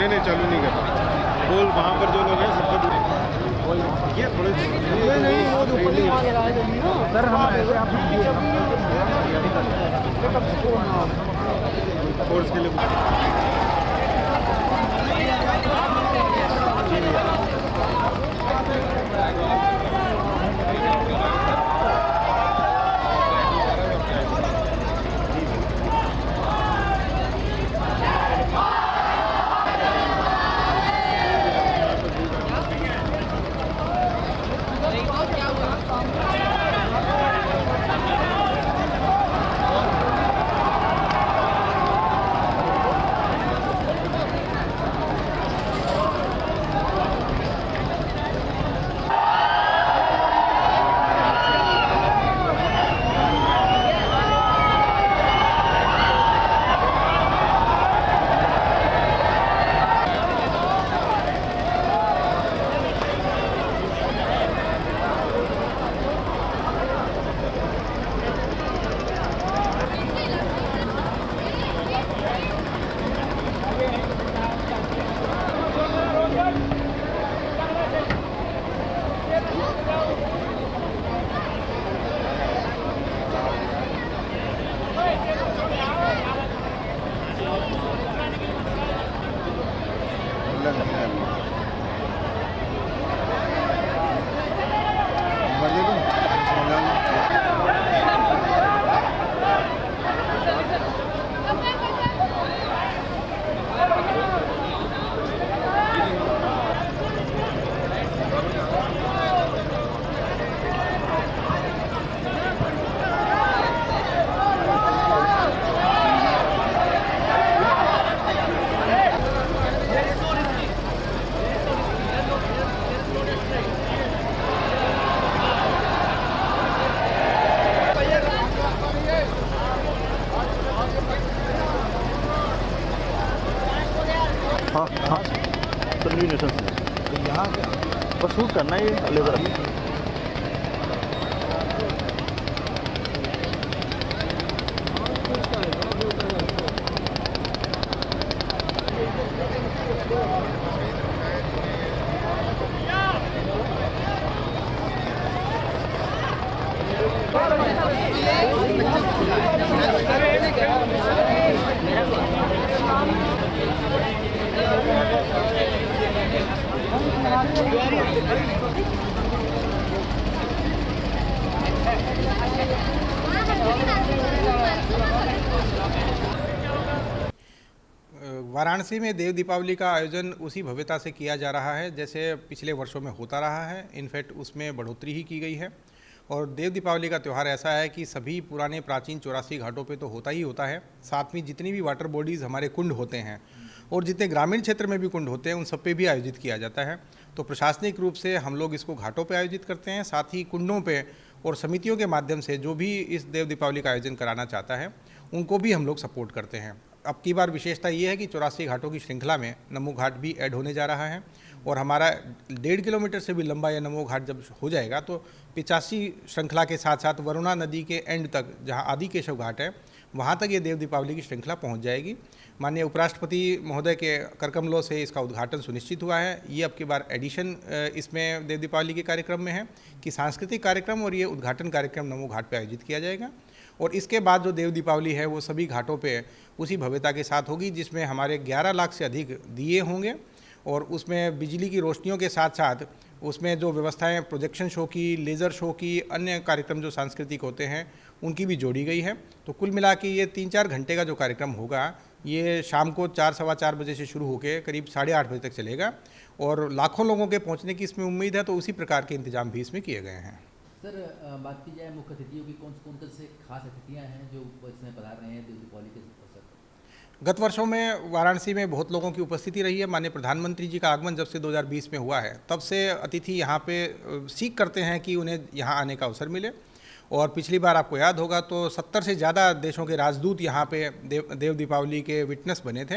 नहीं चालू नहीं कर रहा बोल वहाँ पर जो लोग हैं सबका ये थोड़े सर हम फोर्स के लिए हाँ कन्वीनेशन से तो यहाँ बस शूट करना ही है लेबर अभी। वाराणसी में देव दीपावली का आयोजन उसी भव्यता से किया जा रहा है जैसे पिछले वर्षों में होता रहा है। इनफैक्ट उसमें बढ़ोतरी ही की गई है और देव दीपावली का त्यौहार ऐसा है कि सभी पुराने प्राचीन 84 घाटों पे तो होता ही होता है, साथ में जितनी भी वाटर बॉडीज़ हमारे कुंड होते हैं और जितने ग्रामीण क्षेत्र में भी कुंड होते हैं उन सब पे भी आयोजित किया जाता है। तो प्रशासनिक रूप से हम लोग इसको घाटों पे आयोजित करते हैं, साथ ही कुंडों पे और समितियों के माध्यम से जो भी इस देव दीपावली का आयोजन कराना चाहता है उनको भी हम लोग सपोर्ट करते हैं। अब की बार विशेषता ये है कि 84 घाटों की श्रृंखला में नमो घाट भी ऐड होने जा रहा है और हमारा 1.5 किलोमीटर से भी लंबा यह नमो घाट जब हो जाएगा तो 85 श्रृंखला के साथ साथ वरुणा नदी के एंड तक जहां आदि केशव घाट है वहां तक ये देव दीपावली की श्रृंखला पहुंच जाएगी। माननीय उपराष्ट्रपति महोदय के करकमलों से इसका उद्घाटन सुनिश्चित हुआ है। ये अब की बार एडिशन इसमें देव दीपावली के कार्यक्रम में है कि सांस्कृतिक कार्यक्रम और ये उद्घाटन कार्यक्रम नमो घाट पर आयोजित किया जाएगा और इसके बाद जो देव दीपावली है वो सभी घाटों पे उसी भव्यता के साथ होगी जिसमें हमारे 11 लाख से अधिक दिए होंगे और उसमें बिजली की रोशनियों के साथ साथ उसमें जो व्यवस्थाएं प्रोजेक्शन शो की, लेज़र शो की, अन्य कार्यक्रम जो सांस्कृतिक होते हैं उनकी भी जोड़ी गई है। तो कुल मिला के ये 3-4 घंटे का जो कार्यक्रम होगा ये शाम को 4-4:15 बजे से शुरू होकर करीब 8:30 बजे तक चलेगा और लाखों लोगों के पहुँचने की इसमें उम्मीद है। तो उसी प्रकार के इंतजाम भी इसमें किए गए हैं। सर, बात की जाए मुख्य अतिथियों की कौन से खास अतिथियाँ हैं जो इसमें पधार रहे हैं देव दीपावली के अवसर पर? गत वर्षों में वाराणसी में बहुत लोगों की उपस्थिति रही है। माननीय प्रधानमंत्री जी का आगमन जब से 2020 में हुआ है, तब से अतिथि यहाँ पे सीख करते हैं कि उन्हें यहाँ आने का अवसर मिले। और पिछली बार आपको याद होगा तो 70 से ज़्यादा देशों के राजदूत यहाँ पे देव दीपावली के विटनेस बने थे।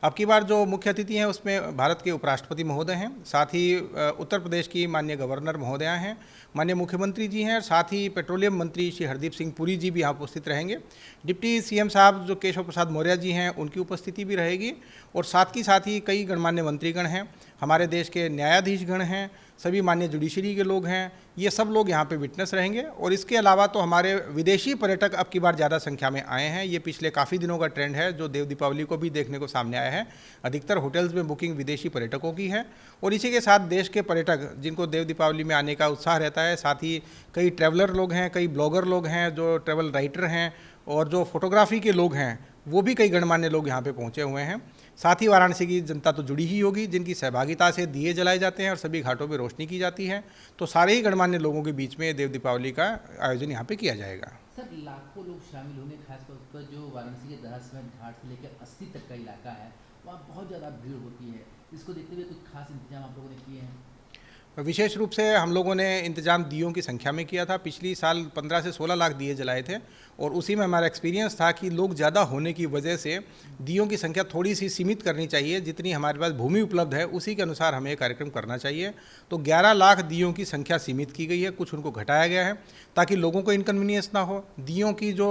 अब की बार जो मुख्य अतिथि हैं उसमें भारत के उपराष्ट्रपति महोदय हैं, साथ ही उत्तर प्रदेश की माननीय गवर्नर महोदया हैं, माननीय मुख्यमंत्री जी हैं, साथ ही पेट्रोलियम मंत्री श्री हरदीप सिंह पुरी जी भी यहाँ उपस्थित रहेंगे। डिप्टी सीएम साहब जो केशव प्रसाद मौर्य जी हैं उनकी उपस्थिति भी रहेगी। और साथ ही कई गणमान्य मंत्रीगण हैं, हमारे देश के न्यायाधीशगण हैं, सभी माननीय जुडिशरी के लोग हैं, ये सब लोग यहाँ पे विटनेस रहेंगे। और इसके अलावा तो हमारे विदेशी पर्यटक अब की बार ज़्यादा संख्या में आए हैं। ये पिछले काफ़ी दिनों का ट्रेंड है जो देव दीपावली को भी देखने को सामने आया है। अधिकतर होटल्स में बुकिंग विदेशी पर्यटकों की है। और इसी के साथ देश के पर्यटक जिनको देव दीपावली में आने का उत्साह रहता है, साथ ही कई ट्रैवलर लोग हैं, कई ब्लॉगर लोग हैं, जो ट्रैवल राइटर हैं और जो फोटोग्राफी के लोग हैं, वो भी कई गणमान्य लोग यहाँ पे पहुँचे हुए हैं। साथ ही वाराणसी की जनता तो जुड़ी ही होगी, जिनकी सहभागिता से दिए जलाए जाते हैं और सभी घाटों पे रोशनी की जाती है। तो सारे ही गणमान्य लोगों के बीच में देव दीपावली का आयोजन यहाँ पे किया जाएगा। सर, लाखों लोग शामिल होंगे, खासतौर पर जो वाराणसी के दशाश्वमेध घाट से लेकर 80 तक का इलाका है, वहाँ बहुत ज़्यादा भीड़ होती है। इसको देखते हुए कुछ खास इंतजाम आप लोगों ने किए हैं? विशेष रूप से हम लोगों ने इंतजाम दियों की संख्या में किया था। पिछली साल 15 से 16 लाख दिए जलाए थे और उसी में हमारा एक्सपीरियंस था कि लोग ज़्यादा होने की वजह से दियों की संख्या थोड़ी सी सीमित करनी चाहिए। जितनी हमारे पास भूमि उपलब्ध है उसी के अनुसार हमें कार्यक्रम करना चाहिए। तो 11 लाख दियों की संख्या सीमित की गई है, कुछ उनको घटाया गया है ताकि लोगों को इनकन्वीनियंस ना हो। दियों की जो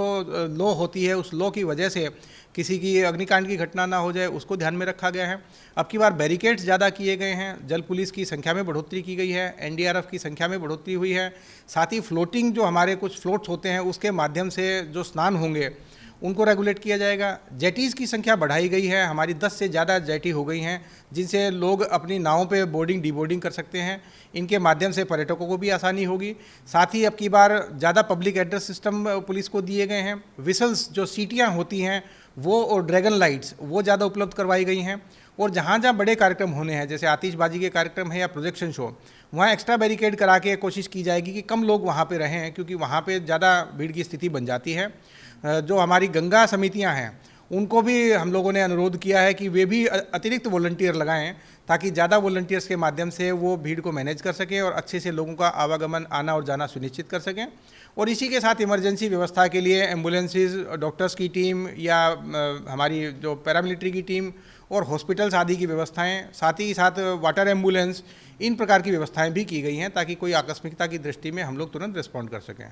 लौ होती है उस लौ की वजह से किसी की अग्निकांड की घटना ना हो जाए, उसको ध्यान में रखा गया है। अब की बार बैरिकेड्स ज़्यादा किए गए हैं, जल पुलिस की संख्या में बढ़ोतरी की गई है, एनडीआरएफ की संख्या में बढ़ोतरी हुई है। साथ ही फ्लोटिंग जो हमारे कुछ फ्लोट्स होते हैं उसके माध्यम से जो स्नान होंगे उनको रेगुलेट किया जाएगा। जेटीज़ की संख्या बढ़ाई गई है, हमारी 10 से ज़्यादा जेटी हो गई हैं जिनसे लोग अपनी नावों पे बोर्डिंग डीबोर्डिंग कर सकते हैं। इनके माध्यम से पर्यटकों को भी आसानी होगी। साथ ही अब की बार ज़्यादा पब्लिक एड्रेस सिस्टम पुलिस को दिए गए हैं। विसल्स जो सीटियाँ होती हैं वो और ड्रैगन लाइट्स वो ज़्यादा उपलब्ध करवाई गई हैं। और जहाँ जहाँ बड़े कार्यक्रम होने हैं, जैसे आतिशबाजी के कार्यक्रम है या प्रोजेक्शन शो, वहाँ एक्स्ट्रा बैरिकेड करा के कोशिश की जाएगी कि कम लोग वहाँ पे रहें, क्योंकि वहाँ पे ज़्यादा भीड़ की स्थिति बन जाती है। जो हमारी गंगा समितियाँ हैं उनको भी हम लोगों ने अनुरोध किया है कि वे भी अतिरिक्त वॉलंटियर लगाएं ताकि ज़्यादा वॉलंटियर्स के माध्यम से वो भीड़ को मैनेज कर सकें और अच्छे से लोगों का आवागमन आना और जाना सुनिश्चित कर सकें। और इसी के साथ इमरजेंसी व्यवस्था के लिए एम्बुलेंसेज, डॉक्टर्स की टीम या हमारी जो पैरामिलिट्री की टीम और हॉस्पिटल्स आदि की व्यवस्थाएं, साथ ही साथ वाटर एम्बुलेंस, इन प्रकार की व्यवस्थाएं भी की गई हैं ताकि कोई आकस्मिकता की दृष्टि में हम लोग तुरंत रिस्पॉन्ड कर सकें।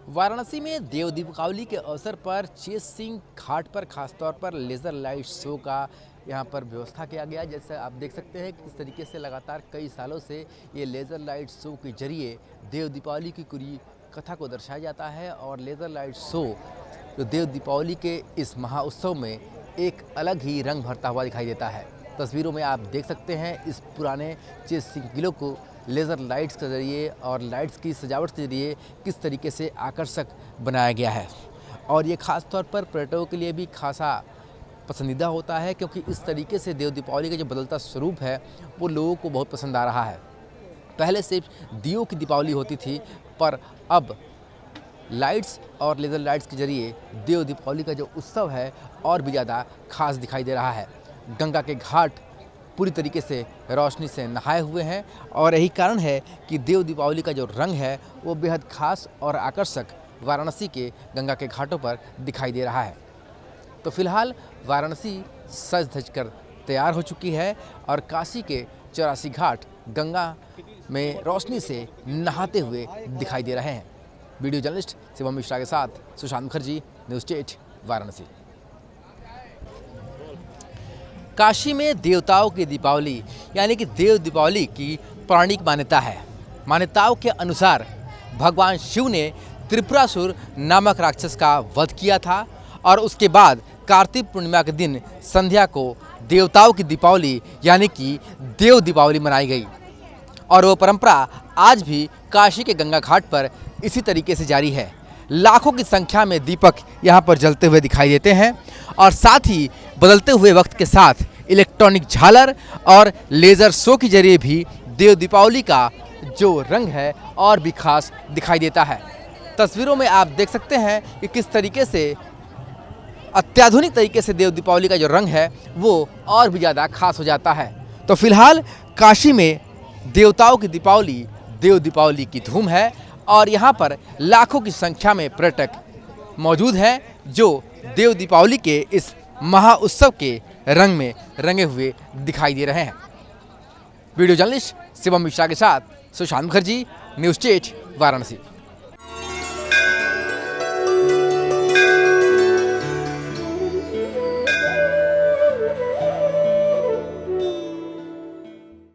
वाराणसी में देव दीपावली के अवसर पर चेसिंग घाट पर खासतौर पर लेज़र लाइट शो का यहाँ पर व्यवस्था किया गया। जैसे आप देख सकते हैं किस तरीके से लगातार कई सालों से ये लेज़र लाइट शो के जरिए देव दीपावली की पूरी कथा को दर्शाया जाता है। और लेज़र लाइट शो जो देव दीपावली के इस महाउत्सव में एक अलग ही रंग भरता हुआ दिखाई देता है। तस्वीरों में आप देख सकते हैं इस पुराने चेसिंग किले को लेज़र लाइट्स के ज़रिए और लाइट्स की सजावट के ज़रिए किस तरीके से आकर्षक बनाया गया है। और ये ख़ास तौर पर पर्यटकों के लिए भी खासा पसंदीदा होता है, क्योंकि इस तरीके से देव दीपावली का जो बदलता स्वरूप है वो लोगों को बहुत पसंद आ रहा है। पहले सिर्फ दियों की दीपावली होती थी, पर अब लाइट्स और लेज़र लाइट्स के ज़रिए देव दीपावली का जो उत्सव है और भी ज़्यादा खास दिखाई दे रहा है। गंगा के घाट पूरी तरीके से रोशनी से नहाए हुए हैं और यही कारण है कि देव दीपावली का जो रंग है वो बेहद खास और आकर्षक वाराणसी के गंगा के घाटों पर दिखाई दे रहा है। तो फिलहाल वाराणसी सज धज कर तैयार हो चुकी है और काशी के 84 घाट गंगा में रोशनी से नहाते हुए दिखाई दे रहे हैं। वीडियो जर्नलिस्ट शिवम मिश्रा के साथ सुशांत मुखर्जी, न्यूज़ 8 वाराणसी। काशी में देवताओं की दीपावली यानी कि देव दीपावली की पौराणिक मान्यता है। मान्यताओं के अनुसार भगवान शिव ने त्रिपुरासुर नामक राक्षस का वध किया था और उसके बाद कार्तिक पूर्णिमा के दिन संध्या को देवताओं की दीपावली यानी कि देव दीपावली मनाई गई। और वो परंपरा आज भी काशी के गंगा घाट पर इसी तरीके से जारी है। लाखों की संख्या में दीपक यहाँ पर जलते हुए दिखाई देते हैं और साथ ही बदलते हुए वक्त के साथ इलेक्ट्रॉनिक झालर और लेज़र शो के जरिए भी देव दीपावली का जो रंग है और भी खास दिखाई देता है। तस्वीरों में आप देख सकते हैं कि किस तरीके से अत्याधुनिक तरीके से देव दीपावली का जो रंग है वो और भी ज़्यादा खास हो जाता है। तो फिलहाल काशी में देवताओं की दीपावली देव दीपावली की धूम है और यहाँ पर लाखों की संख्या में पर्यटक मौजूद हैं जो देव दीपावली के इस महा उत्सव के रंग में रंगे हुए दिखाई दे रहे हैं। वीडियो जर्नलिस्ट शिवम मिश्रा के साथ सुशांत मुखर्जी, न्यूज़ 8 वाराणसी।